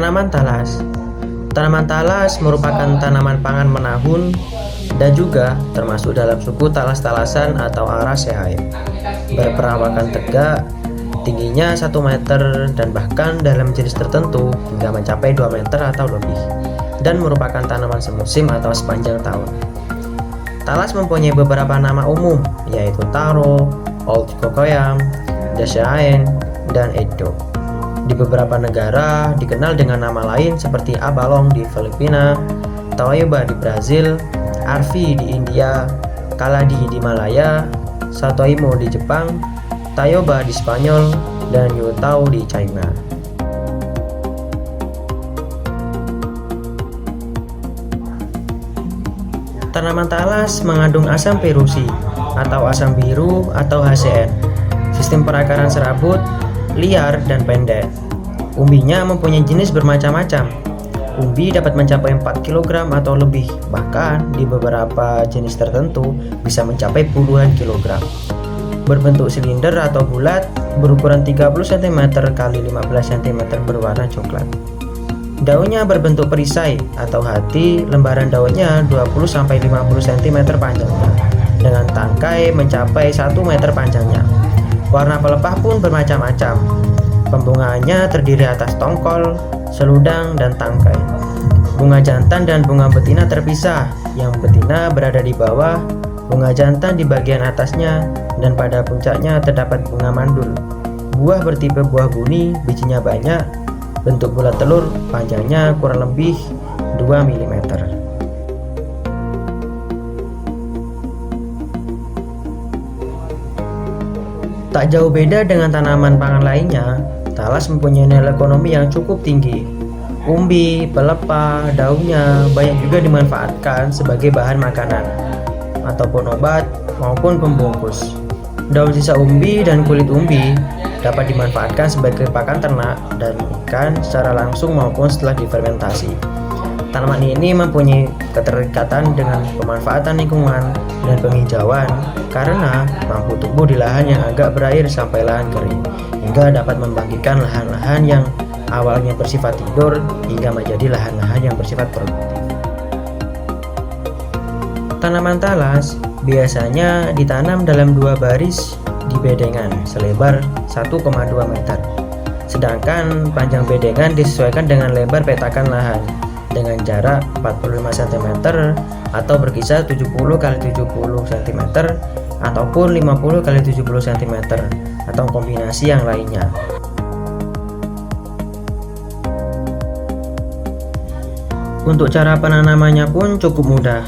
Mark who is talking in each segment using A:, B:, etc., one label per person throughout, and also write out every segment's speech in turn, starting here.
A: Tanaman talas. Tanaman talas merupakan tanaman pangan menahun dan juga termasuk dalam suku talas-talasan atau Araceae. Berperawakan tegak, tingginya 1 meter dan bahkan dalam jenis tertentu hingga mencapai 2 meter atau lebih, dan merupakan tanaman semusim atau sepanjang tahun. Talas mempunyai beberapa nama umum, yaitu taro, old cocoyam, daciaen, dan edo. Di beberapa negara dikenal dengan nama lain seperti abalong di Filipina, taoyoba di Brazil, arvi di India, kaladi di Malaya, satoimo di Jepang, tayoba di Spanyol, dan yutao di China. Tanaman talas mengandung asam perusi atau asam biru atau HCN. Sistem perakaran serabut, liar dan pendek. Umbinya mempunyai jenis bermacam-macam. Umbi dapat mencapai 4 kg atau lebih, bahkan di beberapa jenis tertentu bisa mencapai puluhan kilogram. Berbentuk silinder atau bulat, berukuran 30 cm x 15 cm, berwarna coklat. Daunnya berbentuk perisai atau hati, lembaran daunnya 20-50 cm panjangnya, dengan tangkai mencapai 1 meter panjangnya. Warna pelepah pun bermacam-macam. Pembungaannya terdiri atas tongkol, seludang, dan tangkai. Bunga jantan dan bunga betina terpisah, yang betina berada di bawah, bunga jantan di bagian atasnya, dan pada puncaknya terdapat bunga mandul. Buah bertipe buah buni, bijinya banyak, bentuk bulat telur, panjangnya kurang lebih 2 mm. Tak jauh beda dengan tanaman pangan lainnya, talas mempunyai nilai ekonomi yang cukup tinggi. Umbi, pelepah, daunnya banyak juga dimanfaatkan sebagai bahan makanan, ataupun obat maupun pembungkus. Daun sisa umbi dan kulit umbi dapat dimanfaatkan sebagai pakan ternak dan ikan secara langsung maupun setelah difermentasi. Tanaman ini mempunyai keterikatan dengan pemanfaatan lingkungan dan penghijauan karena mampu tumbuh di lahan yang agak berair sampai lahan kering, hingga dapat membangkitkan lahan-lahan yang awalnya bersifat tidur hingga menjadi lahan-lahan yang bersifat produktif. Tanaman talas biasanya ditanam dalam 2 baris di bedengan selebar 1,2 meter. Sedangkan panjang bedengan disesuaikan dengan lebar petakan lahan dengan jarak 45 cm atau berkisar 70 x 70 cm ataupun 50 x 70 cm atau kombinasi yang lainnya. Untuk cara penanamannya pun cukup mudah.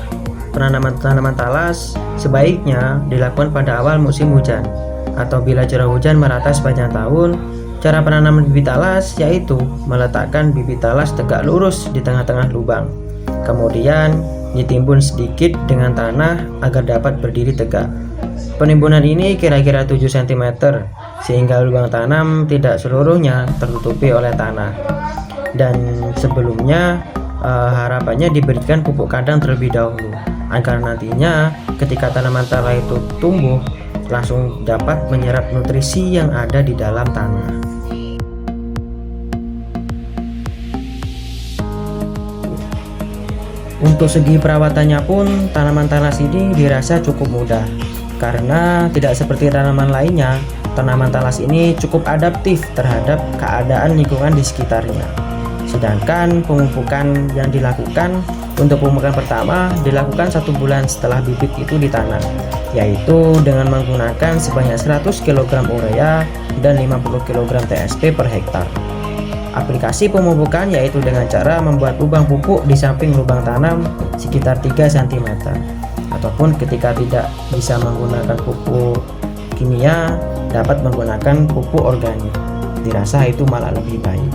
A: Penanaman tanaman talas sebaiknya dilakukan pada awal musim hujan atau bila curah hujan merata sepanjang tahun. Cara penanaman bibit talas yaitu meletakkan bibit talas tegak lurus di tengah-tengah lubang. Kemudian ditimbun sedikit dengan tanah agar dapat berdiri tegak. Penimbunan ini kira-kira 7 cm sehingga lubang tanam tidak seluruhnya tertutupi oleh tanah. Dan sebelumnya harapannya diberikan pupuk kandang terlebih dahulu agar nantinya ketika tanaman talas itu tumbuh langsung dapat menyerap nutrisi yang ada di dalam tanah. Untuk segi perawatannya pun tanaman talas ini dirasa cukup mudah karena tidak seperti tanaman lainnya. Tanaman talas ini cukup adaptif terhadap keadaan lingkungan di sekitarnya. Sedangkan pemupukan yang dilakukan untuk pemupukan pertama dilakukan 1 bulan setelah bibit itu ditanam, yaitu dengan menggunakan sebanyak 100 kg urea dan 50 kg TSP per hektar. Aplikasi pemupukan yaitu dengan cara membuat lubang pupuk di samping lubang tanam sekitar 3 cm, ataupun ketika tidak bisa menggunakan pupuk kimia dapat menggunakan pupuk organik. Dirasa itu malah lebih baik.